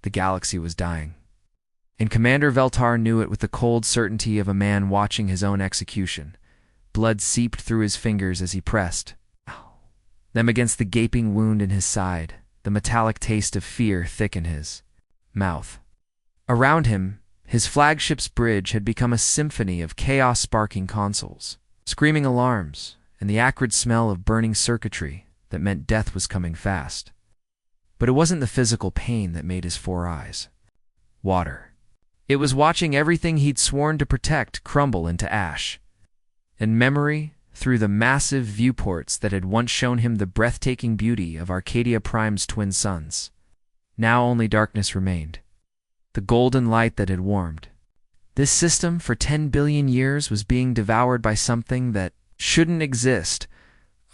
The galaxy was dying. And Commander Veltar knew it with the cold certainty of a man watching his own execution. Blood seeped through his fingers as he pressed them against the gaping wound in his side, the metallic taste of fear thick in his mouth. Around him, his flagship's bridge had become a symphony of chaos-sparking consoles, screaming alarms, and the acrid smell of burning circuitry that meant death was coming fast. But it wasn't the physical pain that made his four eyes water. It was watching everything he'd sworn to protect crumble into ash. And memory, through the massive viewports that had once shown him the breathtaking beauty of Arcadia Prime's twin suns. Now only darkness remained. The golden light that had warmed. This system for 10 billion years was being devoured by something that shouldn't exist,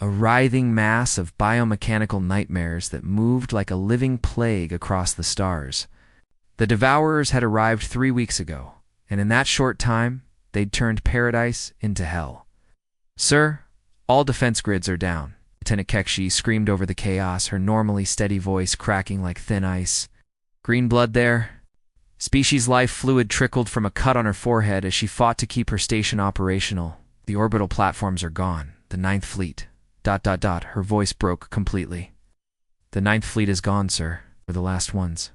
a writhing mass of biomechanical nightmares that moved like a living plague across the stars. The Devourers had arrived 3 weeks ago, and in that short time, they'd turned paradise into hell. "Sir, all defense grids are down," Lieutenant Kekshi screamed over the chaos, her normally steady voice cracking like thin ice. "Green blood there?" Species life fluid trickled from a cut on her forehead as she fought to keep her station operational. "The orbital platforms are gone. The Ninth Fleet. ... Her voice broke completely. "The Ninth Fleet is gone, sir. We're the last ones."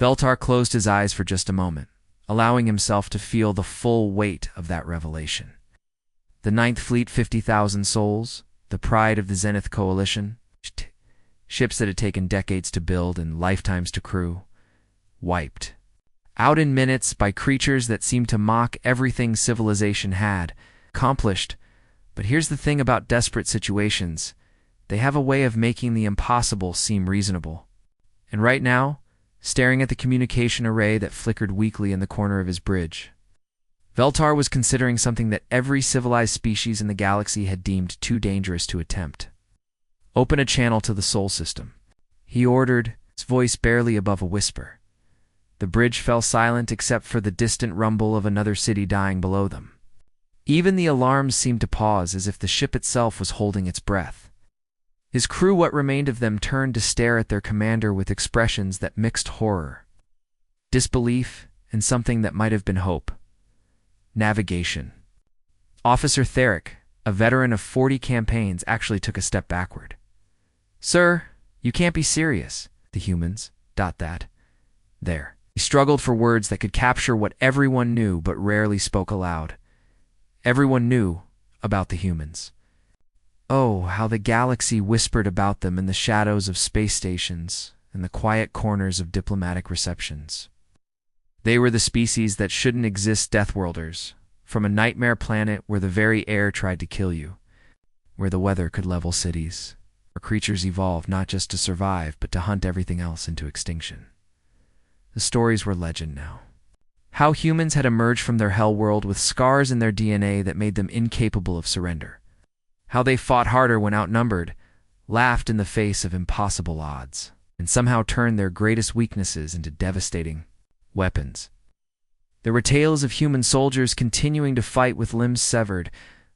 Veltar closed his eyes for just a moment, allowing himself to feel the full weight of that revelation. The Ninth Fleet, 50,000 souls, the pride of the Zenith Coalition, ships that had taken decades to build and lifetimes to crew, wiped. Out in minutes by creatures that seemed to mock everything civilization had accomplished. But here's the thing about desperate situations. They have a way of making the impossible seem reasonable. And right now, staring at the communication array that flickered weakly in the corner of his bridge, Veltar was considering something that every civilized species in the galaxy had deemed too dangerous to attempt. "Open a channel to the Sol system," he ordered, his voice barely above a whisper. The bridge fell silent except for the distant rumble of another city dying below them. Even the alarms seemed to pause as if the ship itself was holding its breath. His crew, what remained of them, turned to stare at their commander with expressions that mixed horror, disbelief, and something that might have been hope. Navigation. Officer Theric, a veteran of 40 campaigns, actually took a step backward. "Sir, you can't be serious." "The humans, ... There." He struggled for words that could capture what everyone knew but rarely spoke aloud. Everyone knew about the humans. Oh, how the galaxy whispered about them in the shadows of space stations and the quiet corners of diplomatic receptions. They were the species that shouldn't exist, Deathworlders, from a nightmare planet where the very air tried to kill you, where the weather could level cities, where creatures evolved not just to survive but to hunt everything else into extinction. The stories were legend now. How humans had emerged from their hell world with scars in their DNA that made them incapable of surrender. How they fought harder when outnumbered, laughed in the face of impossible odds, and somehow turned their greatest weaknesses into devastating weapons. There were tales of human soldiers continuing to fight with limbs severed,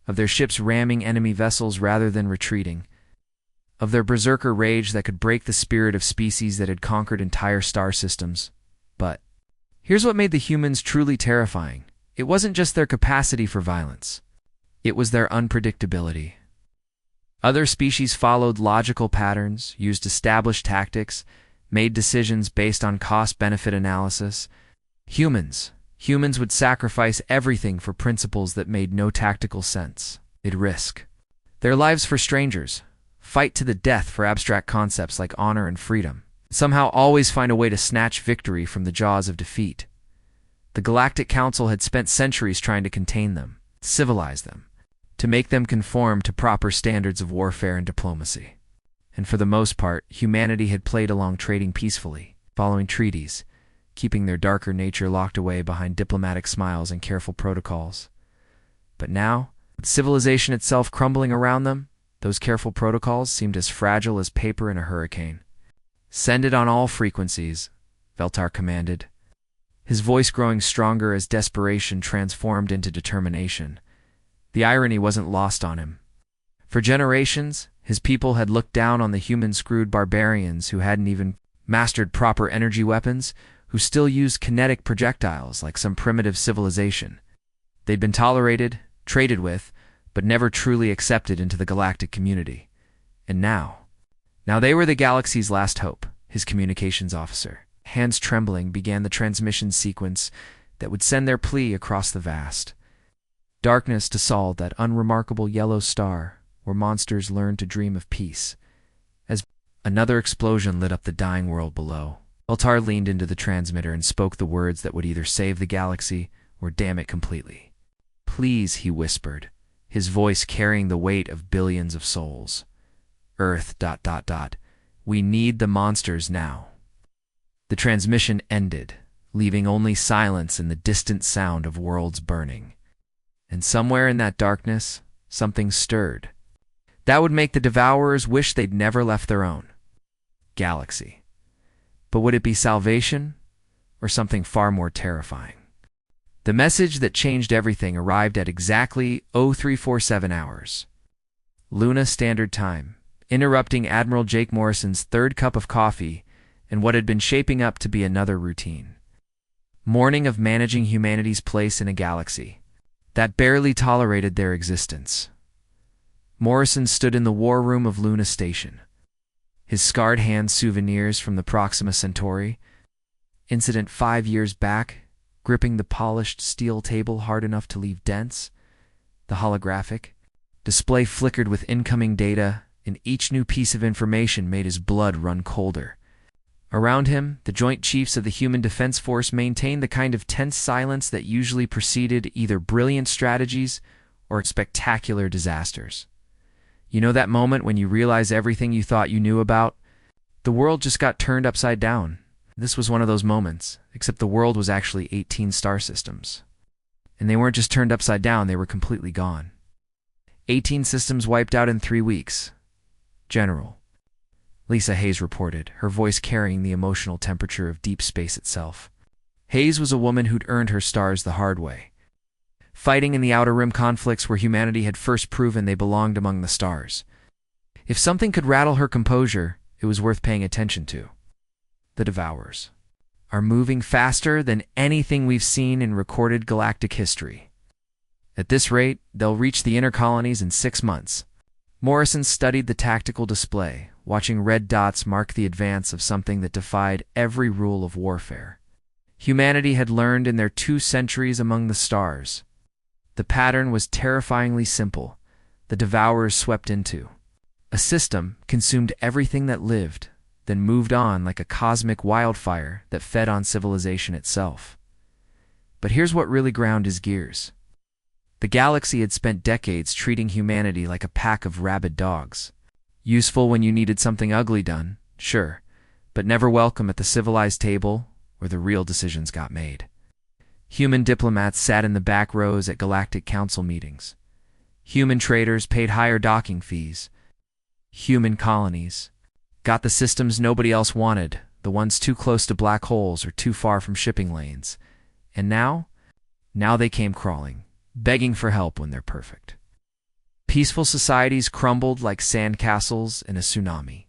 of their ships ramming enemy vessels rather than retreating, of their berserker rage that could break the spirit of species that had conquered entire star systems. But here's what made the humans truly terrifying. It wasn't just their capacity for violence. It was their unpredictability. Other species followed logical patterns, used established tactics, made decisions based on cost-benefit analysis. Humans would sacrifice everything for principles that made no tactical sense. They'd risk their lives for strangers, fight to the death for abstract concepts like honor and freedom, somehow always find a way to snatch victory from the jaws of defeat. The Galactic Council had spent centuries trying to contain them, civilize them, to make them conform to proper standards of warfare and diplomacy. And for the most part, humanity had played along, trading peacefully, following treaties, keeping their darker nature locked away behind diplomatic smiles and careful protocols. But now, with civilization itself crumbling around them, those careful protocols seemed as fragile as paper in a hurricane. "Send it on all frequencies," Veltar commanded, his voice growing stronger as desperation transformed into determination. The irony wasn't lost on him. For generations, his people had looked down on the human-screwed barbarians who hadn't even mastered proper energy weapons, who still used kinetic projectiles like some primitive civilization. They'd been tolerated, traded with, but never truly accepted into the galactic community. And now they were the galaxy's last hope. His communications officer, hands trembling, began the transmission sequence that would send their plea across the vast darkness to Sol, that unremarkable yellow star where monsters learned to dream of peace. As another explosion lit up the dying world below, Veltar leaned into the transmitter and spoke the words that would either save the galaxy or damn it completely. "Please," he whispered, his voice carrying the weight of billions of souls. "Earth... We need the monsters now." The transmission ended, leaving only silence and the distant sound of worlds burning. And somewhere in that darkness, something stirred. That would make the Devourers wish they'd never left their own galaxy. But would it be salvation, or something far more terrifying? The message that changed everything arrived at exactly 0347 hours. Luna Standard Time, interrupting Admiral Jake Morrison's third cup of coffee and what had been shaping up to be another routine morning of managing humanity's place in a galaxy that barely tolerated their existence. Morrison stood in the war room of Luna Station, his scarred hand souvenirs from the Proxima Centauri incident 5 years back, gripping the polished steel table hard enough to leave dents. The holographic display flickered with incoming data, and each new piece of information made his blood run colder. Around him, the Joint Chiefs of the Human Defense Force maintained the kind of tense silence that usually preceded either brilliant strategies or spectacular disasters. You know that moment when you realize everything you thought you knew about? The world just got turned upside down. This was one of those moments, except the world was actually 18 star systems. And they weren't just turned upside down, they were completely gone. 18 systems wiped out in 3 weeks. General Lisa Hayes reported, her voice carrying the emotional temperature of deep space itself. Hayes was a woman who'd earned her stars the hard way, fighting in the Outer Rim conflicts where humanity had first proven they belonged among the stars. If something could rattle her composure, it was worth paying attention to. The Devourers are moving faster than anything we've seen in recorded galactic history. At this rate, they'll reach the inner colonies in 6 months. Morrison studied the tactical display, watching red dots mark the advance of something that defied every rule of warfare. Humanity had learned in their 2 centuries among the stars. The pattern was terrifyingly simple. The Devourers swept into a system, consumed everything that lived, then moved on like a cosmic wildfire that fed on civilization itself. But here's what really ground his gears. The galaxy had spent decades treating humanity like a pack of rabid dogs. Useful when you needed something ugly done, sure, but never welcome at the civilized table where the real decisions got made. Human diplomats sat in the back rows at Galactic Council meetings. Human traders paid higher docking fees. Human colonies got the systems nobody else wanted, the ones too close to black holes or too far from shipping lanes. And now they came crawling, begging for help when they're perfect. Peaceful societies crumbled like sandcastles in a tsunami.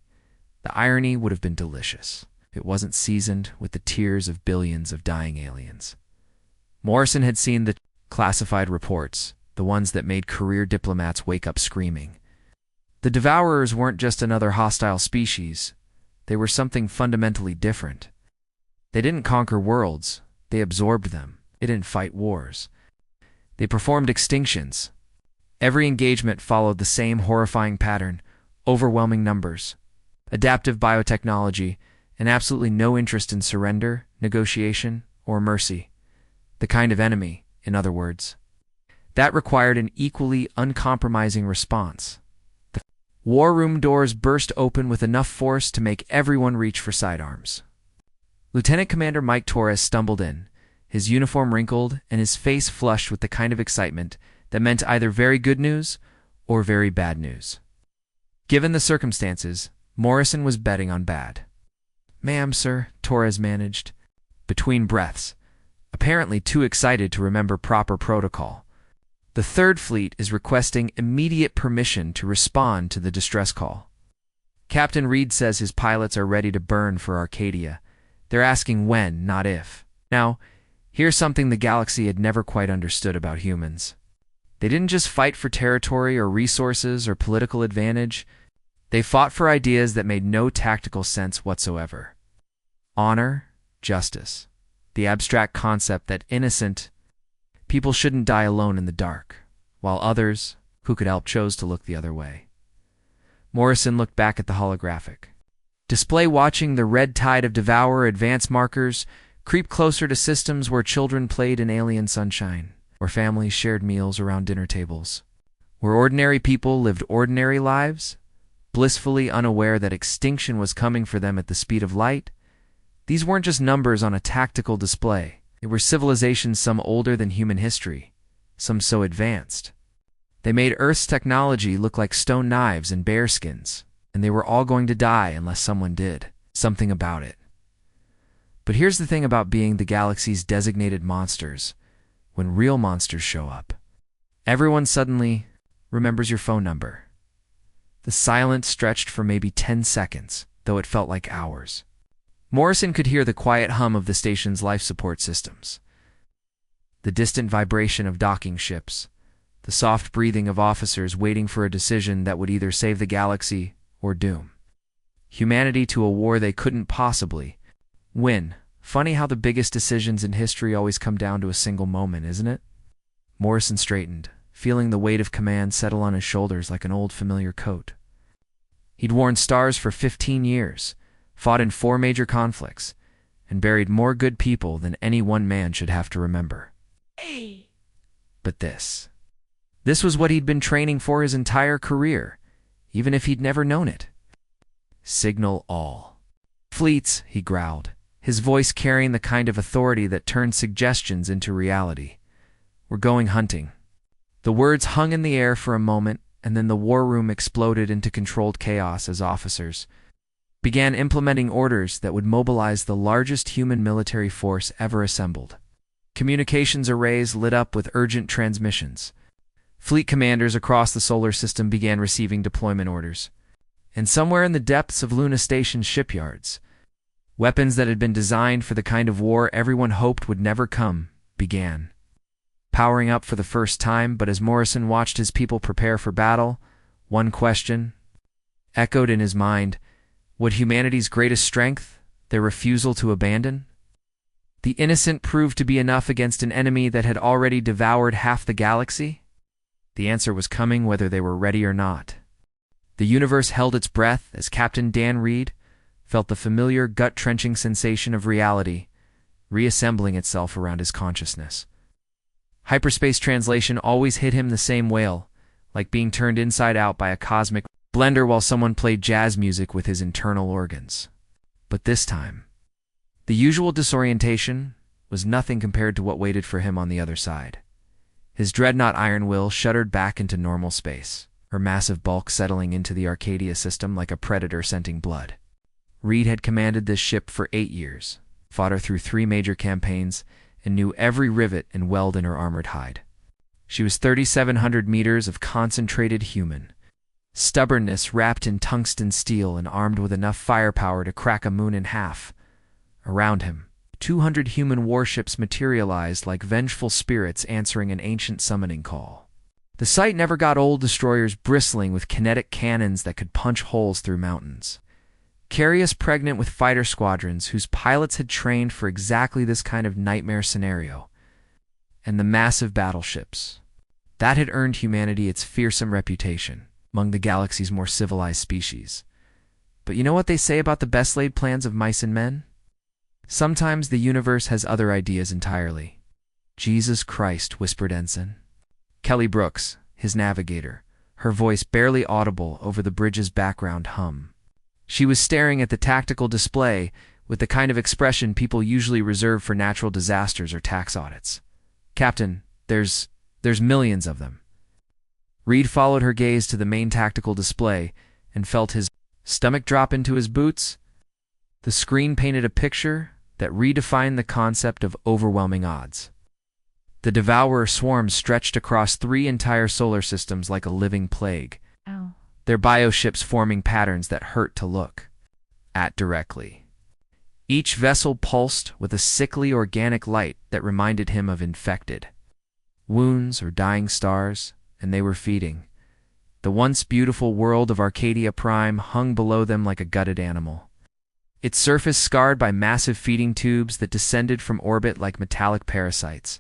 The irony would have been delicious. It wasn't seasoned with the tears of billions of dying aliens. Morrison had seen the classified reports, the ones that made career diplomats wake up screaming. The Devourers weren't just another hostile species. They were something fundamentally different. They didn't conquer worlds. They absorbed them. They didn't fight wars. They performed extinctions. Every engagement followed the same horrifying pattern: overwhelming numbers, adaptive biotechnology, and absolutely no interest in surrender, negotiation, or mercy. The kind of enemy, in other words. That required an equally uncompromising response. The war room doors burst open with enough force to make everyone reach for sidearms. Lieutenant Commander Mike Torres stumbled in, his uniform wrinkled and his face flushed with the kind of excitement that meant either very good news or very bad news. Given the circumstances, Morrison was betting on bad. "Ma'am, sir," Torres managed, between breaths, apparently too excited to remember proper protocol. "The Third Fleet is requesting immediate permission to respond to the distress call." Captain Reed says his pilots are ready to burn for Arcadia. They're asking when, not if. Now, here's something the galaxy had never quite understood about humans. They didn't just fight for territory or resources or political advantage. They fought for ideas that made no tactical sense whatsoever. Honor, justice, the abstract concept that innocent people shouldn't die alone in the dark, while others, who could help, chose to look the other way. Morrison looked back at the holographic display, watching the red tide of Devourer advance markers creep closer to systems where children played in alien sunshine, where families shared meals around dinner tables, where ordinary people lived ordinary lives, blissfully unaware that extinction was coming for them at the speed of light. These weren't just numbers on a tactical display. They were civilizations some older than human history, some so advanced. They made Earth's technology look like stone knives and bearskins, and they were all going to die unless someone did something about it. But here's the thing about being the galaxy's designated monsters. When real monsters show up, everyone suddenly remembers your phone number. The silence stretched for maybe 10 seconds, though it felt like hours. Morrison could hear the quiet hum of the station's life support systems, the distant vibration of docking ships, the soft breathing of officers waiting for a decision that would either save the galaxy or doom humanity to a war they couldn't possibly win. Funny how the biggest decisions in history always come down to a single moment, isn't it? Morrison straightened, feeling the weight of command settle on his shoulders like an old familiar coat. He'd worn stars for 15 years, fought in 4 major conflicts, and buried more good people than any one man should have to remember. But this was what he'd been training for his entire career, even if he'd never known it. Signal all fleets, he growled, his voice carrying the kind of authority that turned suggestions into reality. We're going hunting. The words hung in the air for a moment, and then the war room exploded into controlled chaos as officers began implementing orders that would mobilize the largest human military force ever assembled. Communications arrays lit up with urgent transmissions. Fleet commanders across the solar system began receiving deployment orders. And somewhere in the depths of Luna Station's shipyards, weapons that had been designed for the kind of war everyone hoped would never come began powering up for the first time. But as Morrison watched his people prepare for battle, one question echoed in his mind: would humanity's greatest strength, their refusal to abandon the innocent, prove to be enough against an enemy that had already devoured half the galaxy? The answer was coming whether they were ready or not. The universe held its breath as Captain Dan Reed felt the familiar gut-trenching sensation of reality reassembling itself around his consciousness. Hyperspace translation always hit him the same way, like being turned inside out by a cosmic blender while someone played jazz music with his internal organs. But this time, the usual disorientation was nothing compared to what waited for him on the other side. His dreadnought Iron Will shuddered back into normal space, her massive bulk settling into the Arcadia system like a predator scenting blood. Reed had commanded this ship for 8 years, fought her through 3 major campaigns, and knew every rivet and weld in her armored hide. She was 3,700 meters of concentrated human stubbornness wrapped in tungsten steel and armed with enough firepower to crack a moon in half. Around him, 200 human warships materialized like vengeful spirits answering an ancient summoning call. The sight never got old, destroyers bristling with kinetic cannons that could punch holes through mountains. Carius pregnant with fighter squadrons whose pilots had trained for exactly this kind of nightmare scenario. And the massive battleships that had earned humanity its fearsome reputation among the galaxy's more civilized species. But you know what they say about the best-laid plans of mice and men? Sometimes the universe has other ideas entirely. Jesus Christ, whispered Ensign Kelly Brooks, his navigator, her voice barely audible over the bridge's background hum. She was staring at the tactical display with the kind of expression people usually reserve for natural disasters or tax audits. Captain, there's millions of them. Reed followed her gaze to the main tactical display and felt his stomach drop into his boots. The screen painted a picture that redefined the concept of overwhelming odds. The Devourer swarms stretched across 3 entire solar systems like a living plague. Ow. their bioships forming patterns that hurt to look at directly. Each vessel pulsed with a sickly organic light that reminded him of infected wounds or dying stars, and they were feeding. The once beautiful world of Arcadia Prime hung below them like a gutted animal, its surface scarred by massive feeding tubes that descended from orbit like metallic parasites.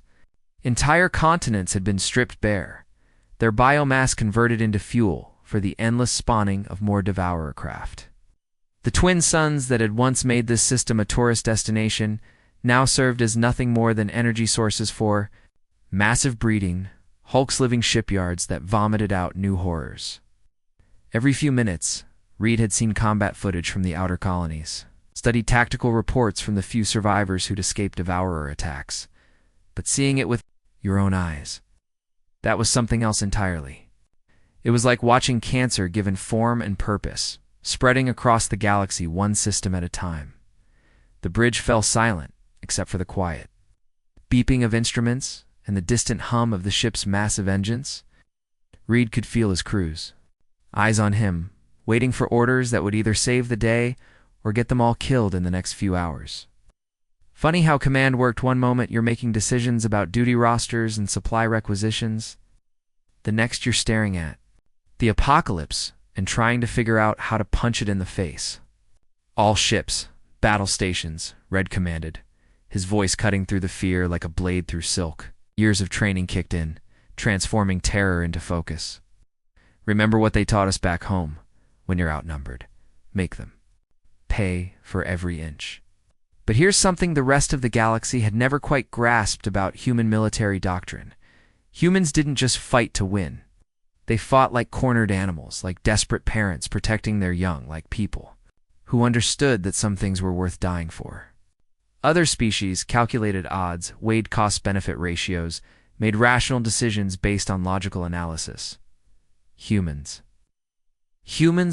Entire continents had been stripped bare, their biomass converted into fuel for the endless spawning of more devourer craft. The twin suns that had once made this system a tourist destination now served as nothing more than energy sources for massive breeding, hulks living shipyards that vomited out new horrors. Every few minutes, Reed had seen combat footage from the outer colonies, studied tactical reports from the few survivors who'd escaped devourer attacks. But seeing it with your own eyes, that was something else entirely. It was like watching cancer given form and purpose, spreading across the galaxy one system at a time. The bridge fell silent, except for the quiet beeping of instruments and the distant hum of the ship's massive engines. Reed could feel his crews, eyes on him, waiting for orders that would either save the day or get them all killed in the next few hours. Funny how command worked. One moment you're making decisions about duty rosters and supply requisitions. The next you're staring at the apocalypse and trying to figure out how to punch it in the face. All ships, battle stations, Red commanded, his voice cutting through the fear like a blade through silk. Years of training kicked in, transforming terror into focus. Remember what they taught us back home. When you're outnumbered, make them pay for every inch. But here's something the rest of the galaxy had never quite grasped about human military doctrine. Humans didn't just fight to win. They fought like cornered animals, like desperate parents protecting their young, like people who understood that some things were worth dying for. Other species calculated odds, weighed cost-benefit ratios, made rational decisions based on logical analysis. Humans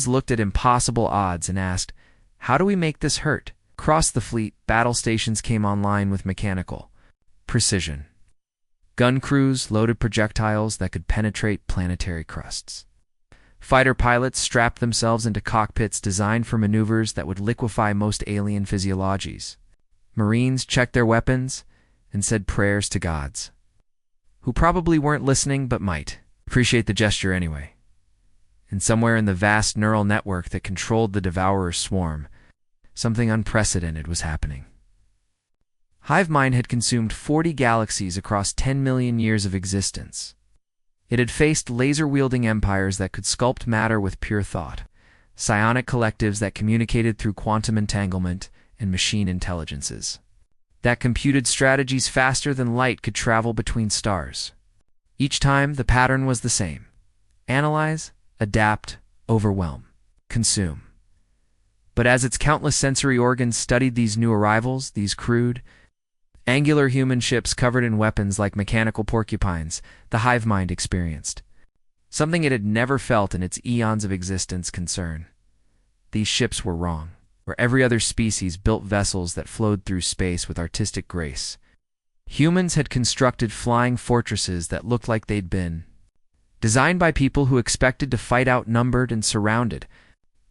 looked at impossible odds and asked, how do we make this hurt? Across the fleet, battle stations came online with mechanical precision. Gun crews loaded projectiles that could penetrate planetary crusts. Fighter pilots strapped themselves into cockpits designed for maneuvers that would liquefy most alien physiologies. Marines checked their weapons and said prayers to gods, who probably weren't listening but might appreciate the gesture anyway. And somewhere in the vast neural network that controlled the Devourer's swarm, something unprecedented was happening. Hive mind had consumed 40 galaxies across 10 million years of existence. It had faced laser-wielding empires that could sculpt matter with pure thought, psionic collectives that communicated through quantum entanglement, and machine intelligences that computed strategies faster than light could travel between stars. Each time, the pattern was the same: analyze, adapt, overwhelm, consume. But as its countless sensory organs studied these new arrivals, these crude, angular human ships covered in weapons like mechanical porcupines, the hive mind experienced something it had never felt in its eons of existence. Concern. These ships were wrong. Where every other species built vessels that flowed through space with artistic grace, humans had constructed flying fortresses that looked like they'd been designed by people who expected to fight outnumbered and surrounded.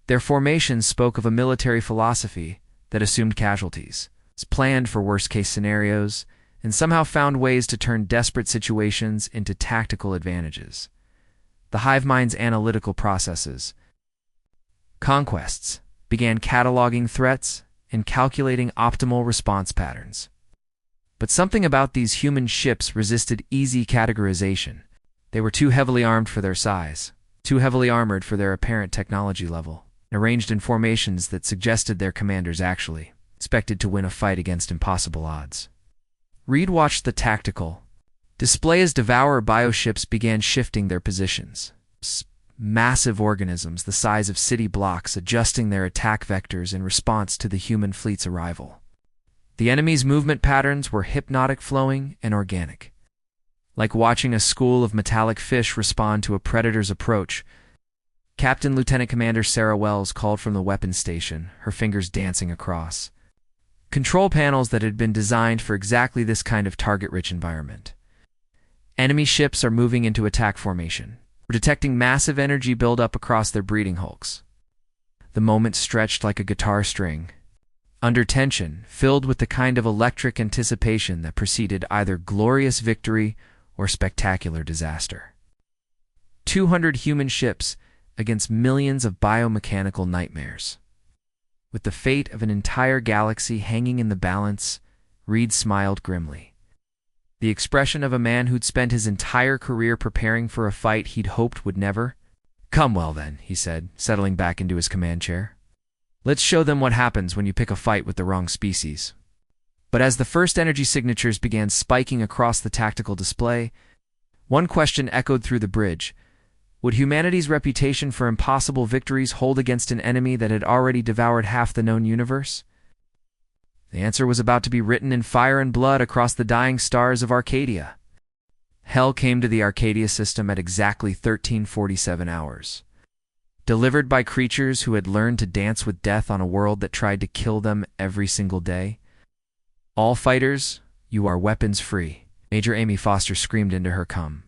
Their formations spoke of a military philosophy that assumed casualties, planned for worst-case scenarios, and somehow found ways to turn desperate situations into tactical advantages. The hive mind's analytical processes, conquests, began cataloging threats and calculating optimal response patterns. But something about these human ships resisted easy categorization. They were too heavily armed for their size, too heavily armored for their apparent technology level, arranged in formations that suggested their commanders actually expected to win a fight against impossible odds. Reed watched the tactical display as Devourer bioships began shifting their positions. Massive organisms the size of city blocks adjusting their attack vectors in response to the human fleet's arrival. The enemy's movement patterns were hypnotic, flowing, and organic. Like watching a school of metallic fish respond to a predator's approach, Captain Lieutenant Commander Sarah Wells called from the weapons station, her fingers dancing across control panels that had been designed for exactly this kind of target-rich environment. Enemy ships are moving into attack formation. were detecting massive energy buildup across their breeding hulks. The moment stretched like a guitar string, under tension, filled with the kind of electric anticipation that preceded either glorious victory or spectacular disaster. 200 human ships against millions of biomechanical nightmares. With the fate of an entire galaxy hanging in the balance, Reed smiled grimly. The expression of a man who'd spent his entire career preparing for a fight he'd hoped would never. "Come well then," he said, settling back into his command chair. "Let's show them what happens when you pick a fight with the wrong species." But as the first energy signatures began spiking across the tactical display, one question echoed through the bridge. Would humanity's reputation for impossible victories hold against an enemy that had already devoured half the known universe? The answer was about to be written in fire and blood across the dying stars of Arcadia. Hell came to the Arcadia system at exactly 1347 hours. Delivered by creatures who had learned to dance with death on a world that tried to kill them every single day. "All fighters, you are weapons free," Major Amy Foster screamed into her come,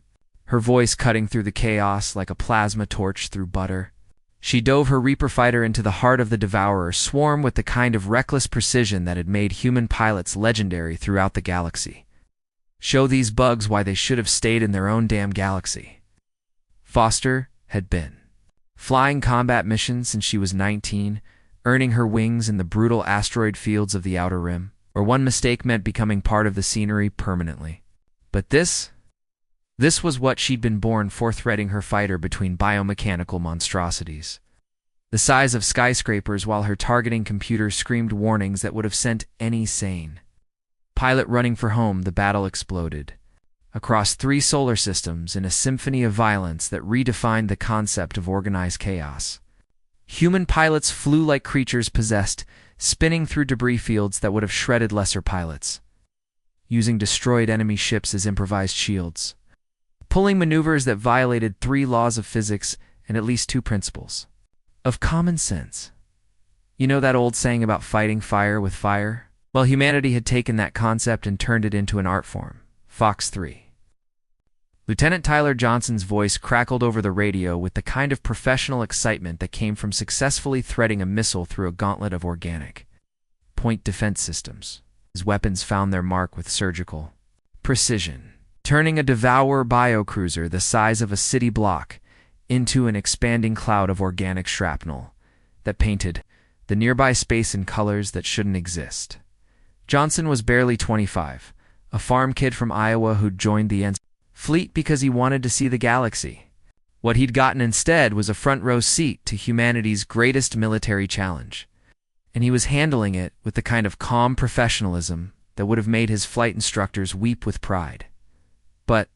her voice cutting through the chaos like a plasma torch through butter. She dove her Reaper fighter into the heart of the Devourer swarm with the kind of reckless precision that had made human pilots legendary throughout the galaxy. Show these bugs why they should have stayed in their own damn galaxy. Foster had been flying combat missions since she was 19, earning her wings in the brutal asteroid fields of the Outer Rim, where one mistake meant becoming part of the scenery permanently. But this was what she'd been born for, threading her fighter between biomechanical monstrosities, the size of skyscrapers, while her targeting computer screamed warnings that would have sent any sane pilot running for home. The battle exploded across 3 solar systems in a symphony of violence that redefined the concept of organized chaos. Human pilots flew like creatures possessed, spinning through debris fields that would have shredded lesser pilots, using destroyed enemy ships as improvised shields, pulling maneuvers that violated 3 laws of physics and at least 2 principles of common sense. You know that old saying about fighting fire with fire? Well, humanity had taken that concept and turned it into an art form. Fox 3. Lieutenant Tyler Johnson's voice crackled over the radio with the kind of professional excitement that came from successfully threading a missile through a gauntlet of organic point defense systems. His weapons found their mark with surgical precision, turning a Devourer biocruiser the size of a city block into an expanding cloud of organic shrapnel that painted the nearby space in colors that shouldn't exist. Johnson was barely 25, a farm kid from Iowa who'd joined the fleet because he wanted to see the galaxy. What he'd gotten instead was a front-row seat to humanity's greatest military challenge, and he was handling it with the kind of calm professionalism that would have made his flight instructors weep with pride. But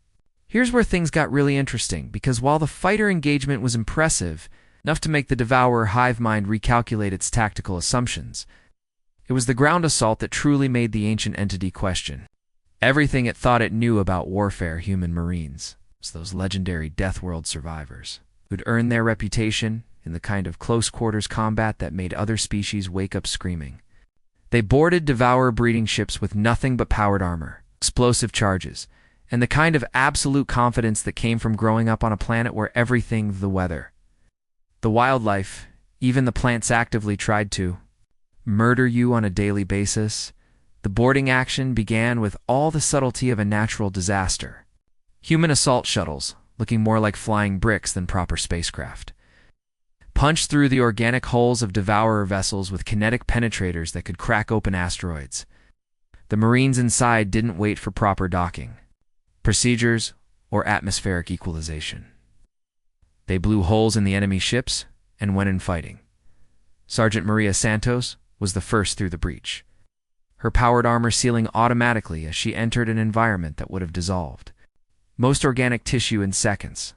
here's where things got really interesting, because while the fighter engagement was impressive, enough to make the Devourer hive mind recalculate its tactical assumptions, it was the ground assault that truly made the ancient entity question everything it thought it knew about warfare. Human Marines, those legendary Deathworld survivors, who'd earned their reputation in the kind of close-quarters combat that made other species wake up screaming. They boarded Devourer breeding ships with nothing but powered armor, explosive charges, and the kind of absolute confidence that came from growing up on a planet where everything, the weather, the wildlife, even the plants actively tried to murder you on a daily basis. The boarding action began with all the subtlety of a natural disaster. Human assault shuttles, looking more like flying bricks than proper spacecraft, punched through the organic hulls of Devourer vessels with kinetic penetrators that could crack open asteroids. The Marines inside didn't wait for proper docking procedures or atmospheric equalization. They blew holes in the enemy ships and went in fighting. Sergeant Maria Santos was the first through the breach, her powered armor sealing automatically as she entered an environment that would have dissolved most organic tissue in seconds.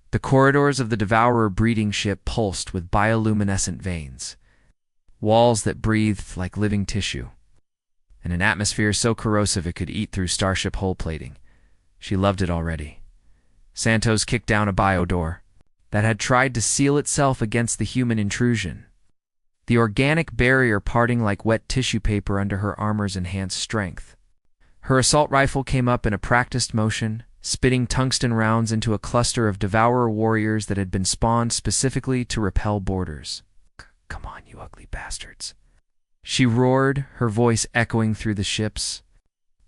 The corridors of the Devourer breeding ship pulsed with bioluminescent veins, walls that breathed like living tissue, and an atmosphere so corrosive it could eat through starship hull plating. She loved it already. Santos kicked down a bio door that had tried to seal itself against the human intrusion, the organic barrier parting like wet tissue paper under her armor's enhanced strength. Her assault rifle came up in a practiced motion, spitting tungsten rounds into a cluster of devourer warriors that had been spawned specifically to repel boarders. "Come on, you ugly bastards," she roared, her voice echoing through the ships.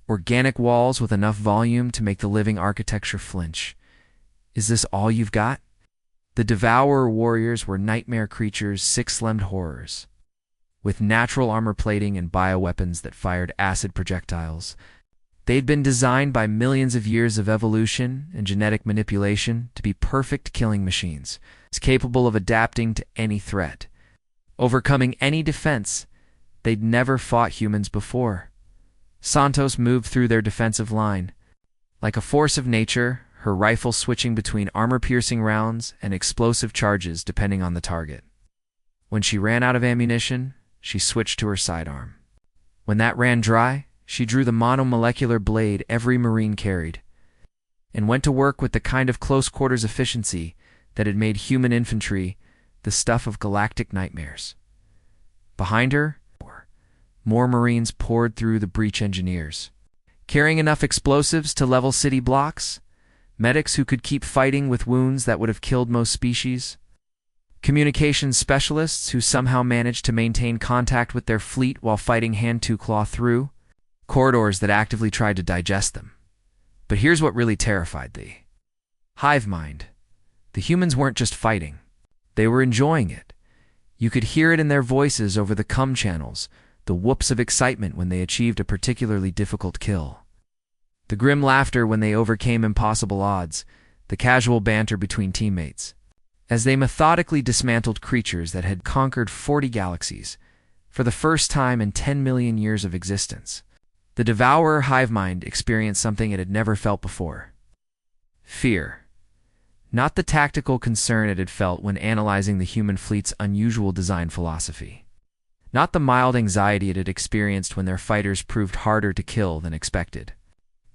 Organic walls with enough volume to make the living architecture flinch. "Is this all you've got?" The devourer warriors were nightmare creatures, six-limbed horrors, with natural armor plating and bioweapons that fired acid projectiles. They'd been designed by millions of years of evolution and genetic manipulation to be perfect killing machines, capable of adapting to any threat, overcoming any defense. They'd never fought humans before. Santos moved through their defensive line. Like a force of nature, her rifle switching between armor-piercing rounds and explosive charges depending on the target. When she ran out of ammunition, she switched to her sidearm. When that ran dry, she drew the monomolecular blade every Marine carried, and went to work with the kind of close-quarters efficiency that had made human infantry the stuff of galactic nightmares. Behind her, more Marines poured through the breach engineers, carrying enough explosives to level city blocks, medics who could keep fighting with wounds that would have killed most species, communications specialists who somehow managed to maintain contact with their fleet while fighting hand-to-claw through corridors that actively tried to digest them. But here's what really terrified the hive mind. The humans weren't just fighting. They were enjoying it. You could hear it in their voices over the cum channels, the whoops of excitement when they achieved a particularly difficult kill, the grim laughter when they overcame impossible odds, the casual banter between teammates, as they methodically dismantled creatures that had conquered 40 galaxies for the first time in 10 million years of existence. The devourer hive mind experienced something it had never felt before. Fear. Not the tactical concern it had felt when analyzing the human fleet's unusual design philosophy. Not the mild anxiety it had experienced when their fighters proved harder to kill than expected.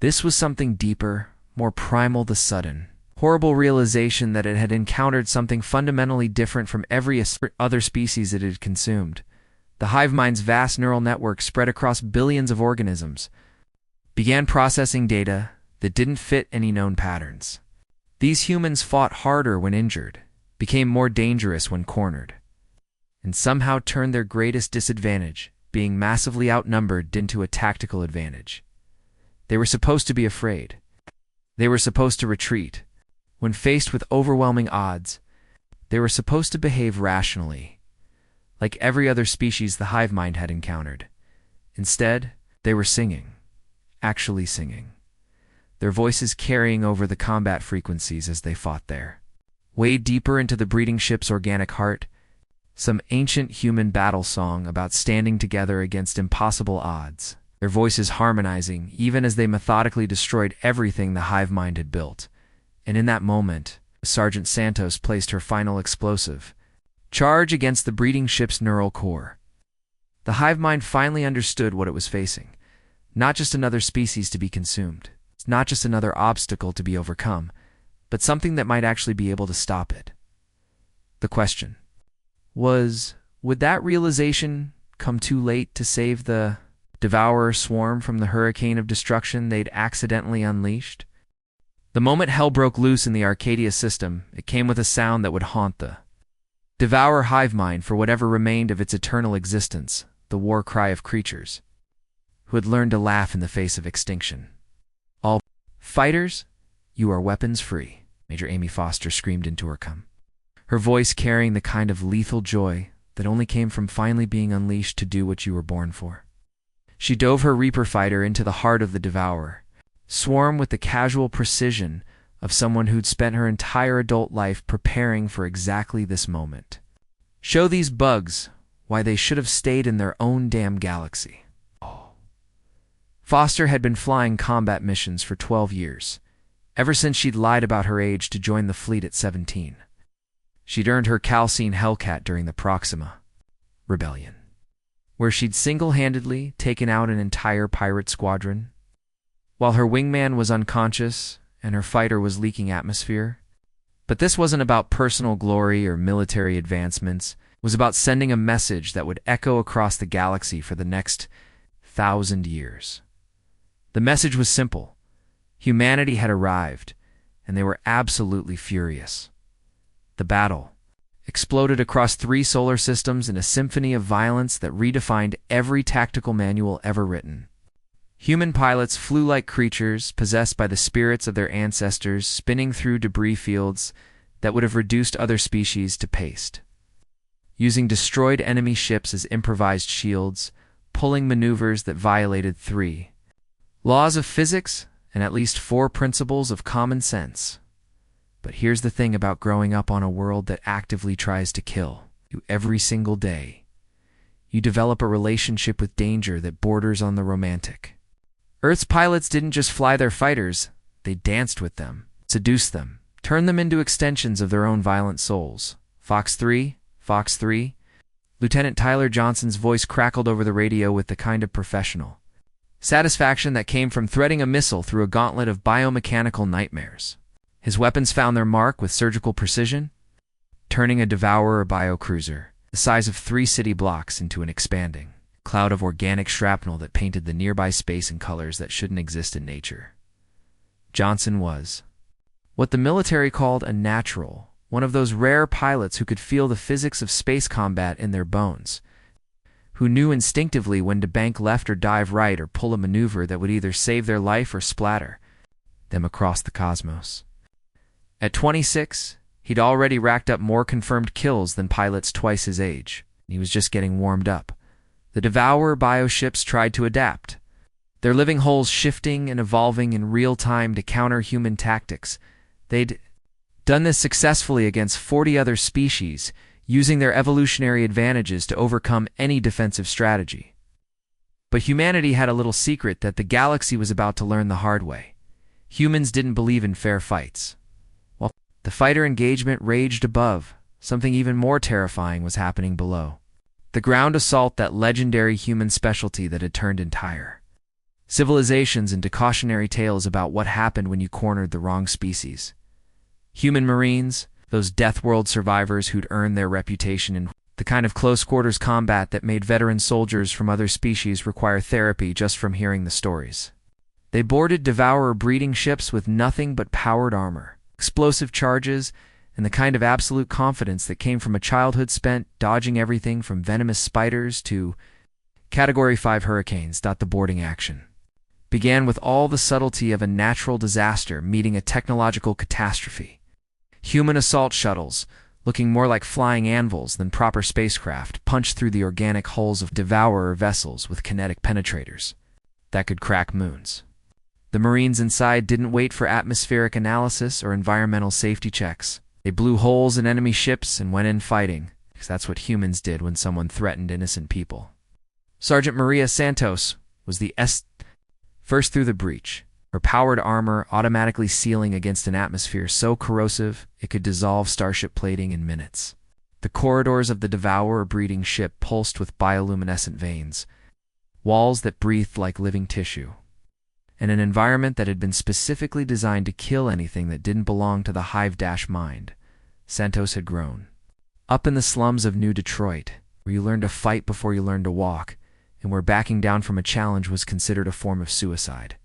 This was something deeper, more primal, the sudden, horrible realization that it had encountered something fundamentally different from every other species it had consumed. The hive mind's vast neural network spread across billions of organisms began processing data that didn't fit any known patterns. These humans fought harder when injured, became more dangerous when cornered, and somehow turned their greatest disadvantage, being massively outnumbered, into a tactical advantage. They were supposed to be afraid. They were supposed to retreat. When faced with overwhelming odds, they were supposed to behave rationally, like every other species the hive mind had encountered. Instead, they were singing, actually singing, their voices carrying over the combat frequencies as they fought there. Way deeper into the breeding ship's organic heart, some ancient human battle song about standing together against impossible odds, their voices harmonizing even as they methodically destroyed everything the hive mind had built. And in that moment, Sergeant Santos placed her final explosive charge against the breeding ship's neural core. The hive mind finally understood what it was facing. Not just another species to be consumed, not just another obstacle to be overcome, but something that might actually be able to stop it. The question was, would that realization come too late to save the devourer swarm from the hurricane of destruction they'd accidentally unleashed? The moment hell broke loose in the Arcadia system, it came with a sound that would haunt the devourer hive mind for whatever remained of its eternal existence, the war cry of creatures who had learned to laugh in the face of extinction. "All fighters, you are weapons free," Major Amy Foster screamed into her cum, her voice carrying the kind of lethal joy that only came from finally being unleashed to do what you were born for. She dove her Reaper fighter into the heart of the devourer, swarm with the casual precision of someone who'd spent her entire adult life preparing for exactly this moment. Show these bugs why they should have stayed in their own damn galaxy. Foster had been flying combat missions for 12 years, ever since she'd lied about her age to join the fleet at 17. She'd earned her Calcine Hellcat during the Proxima Rebellion, where she'd single-handedly taken out an entire pirate squadron, while her wingman was unconscious and her fighter was leaking atmosphere. But this wasn't about personal glory or military advancements. It was about sending a message that would echo across the galaxy for the next 1,000 years. The message was simple. Humanity had arrived, and they were absolutely furious. The battle exploded across 3 solar systems in a symphony of violence that redefined every tactical manual ever written. Human pilots flew like creatures possessed by the spirits of their ancestors, spinning through debris fields that would have reduced other species to paste. Using destroyed enemy ships as improvised shields, pulling maneuvers that violated 3 laws of physics and at least 4 principles of common sense. But here's the thing about growing up on a world that actively tries to kill you every single day. You develop a relationship with danger that borders on the romantic. Earth's pilots didn't just fly their fighters, they danced with them, seduced them, turned them into extensions of their own violent souls. Fox 3, Fox 3. Lieutenant Tyler Johnson's voice crackled over the radio with the kind of professional satisfaction that came from threading a missile through a gauntlet of biomechanical nightmares. His weapons found their mark with surgical precision, turning a Devourer biocruiser the size of 3 city blocks into an expanding cloud of organic shrapnel that painted the nearby space in colors that shouldn't exist in nature. Johnson was what the military called a natural, one of those rare pilots who could feel the physics of space combat in their bones, who knew instinctively when to bank left or dive right or pull a maneuver that would either save their life or splatter them across the cosmos. At 26, he'd already racked up more confirmed kills than pilots twice his age. He was just getting warmed up. The Devourer bioships tried to adapt, their living hulls shifting and evolving in real time to counter human tactics. They'd done this successfully against 40 other species, using their evolutionary advantages to overcome any defensive strategy. But humanity had a little secret that the galaxy was about to learn the hard way. Humans didn't believe in fair fights. While the fighter engagement raged above, something even more terrifying was happening below. The ground assault, that legendary human specialty that had turned entire civilizations into cautionary tales about what happened when you cornered the wrong species. Human Marines, those Deathworld survivors who'd earned their reputation in the kind of close-quarters combat that made veteran soldiers from other species require therapy just from hearing the stories. They boarded Devourer breeding ships with nothing but powered armor, explosive charges, and the kind of absolute confidence that came from a childhood spent dodging everything from venomous spiders to Category 5 hurricanes. The boarding action began with all the subtlety of a natural disaster meeting a technological catastrophe. Human assault shuttles, looking more like flying anvils than proper spacecraft, punched through the organic hulls of Devourer vessels with kinetic penetrators that could crack moons. The Marines inside didn't wait for atmospheric analysis or environmental safety checks. They blew holes in enemy ships and went in fighting, because that's what humans did when someone threatened innocent people. Sergeant Maria Santos was the first through the breach, her powered armor automatically sealing against an atmosphere so corrosive it could dissolve starship plating in minutes. The corridors of the Devourer breeding ship pulsed with bioluminescent veins, walls that breathed like living tissue, and an environment that had been specifically designed to kill anything that didn't belong to the hive-mind. Santos had grown up in the slums of New Detroit, where you learned to fight before you learned to walk, and where backing down from a challenge was considered a form of suicide.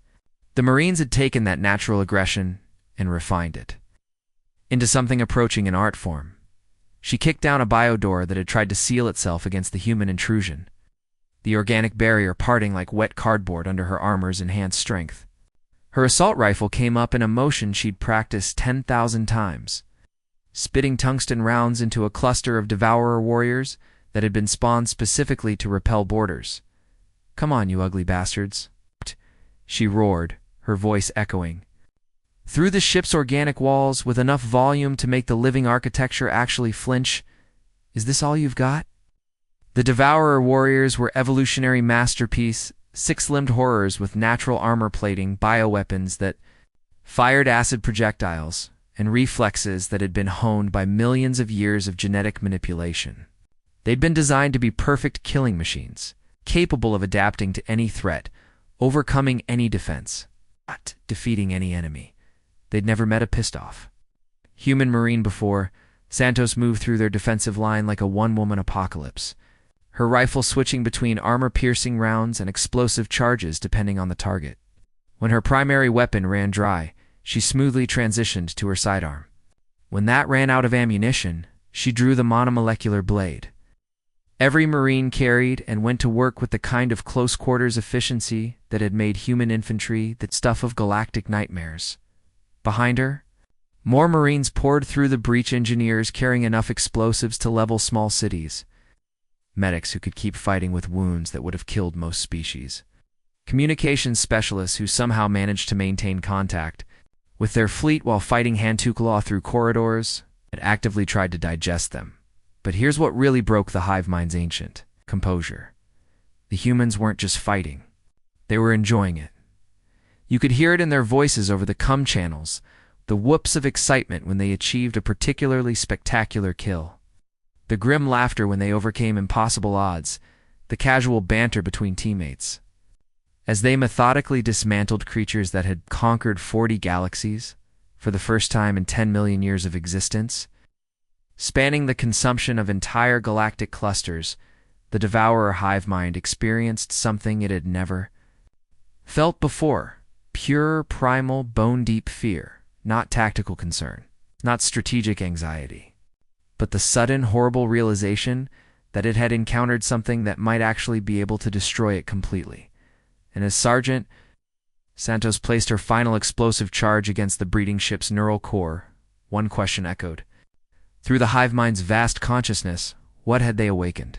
The Marines had taken that natural aggression and refined it into something approaching an art form. She kicked down a biodoor that had tried to seal itself against the human intrusion, the organic barrier parting like wet cardboard under her armor's enhanced strength. Her assault rifle came up in a motion she'd practiced 10,000 times, spitting tungsten rounds into a cluster of Devourer warriors that had been spawned specifically to repel boarders. "Come on, you ugly bastards," she roared, her voice echoing through the ship's organic walls with enough volume to make the living architecture actually flinch. "Is this all you've got?" The Devourer warriors were evolutionary masterpiece, 6-limbed horrors with natural armor plating, bioweapons that fired acid projectiles, and reflexes that had been honed by millions of years of genetic manipulation. They'd been designed to be perfect killing machines, capable of adapting to any threat, overcoming any defense, but defeating any enemy. They'd never met a pissed-off human Marine before. Santos moved through their defensive line like a one-woman apocalypse, her rifle switching between armor-piercing rounds and explosive charges depending on the target. When her primary weapon ran dry, she smoothly transitioned to her sidearm. When that ran out of ammunition, she drew the monomolecular blade. Every Marine carried and went to work with the kind of close-quarters efficiency that had made human infantry the stuff of galactic nightmares. Behind her, more Marines poured through the breach, engineers carrying enough explosives to level small cities, medics who could keep fighting with wounds that would have killed most species, communications specialists who somehow managed to maintain contact with their fleet while fighting hand-to-claw through corridors that actively tried to digest them. But here's what really broke the hive mind's ancient composure. The humans weren't just fighting. They were enjoying it. You could hear it in their voices over the comm channels, the whoops of excitement when they achieved a particularly spectacular kill, the grim laughter when they overcame impossible odds, the casual banter between teammates. As they methodically dismantled creatures that had conquered 40 galaxies for the first time in 10 million years of existence, spanning the consumption of entire galactic clusters, the devourer hive mind experienced something it had never felt before. Pure, primal, bone-deep fear. Not tactical concern, not strategic anxiety, but the sudden, horrible realization that it had encountered something that might actually be able to destroy it completely. And as Sergeant Santos placed her final explosive charge against the breeding ship's neural core, one question echoed. Through the hive mind's vast consciousness, what had they awakened?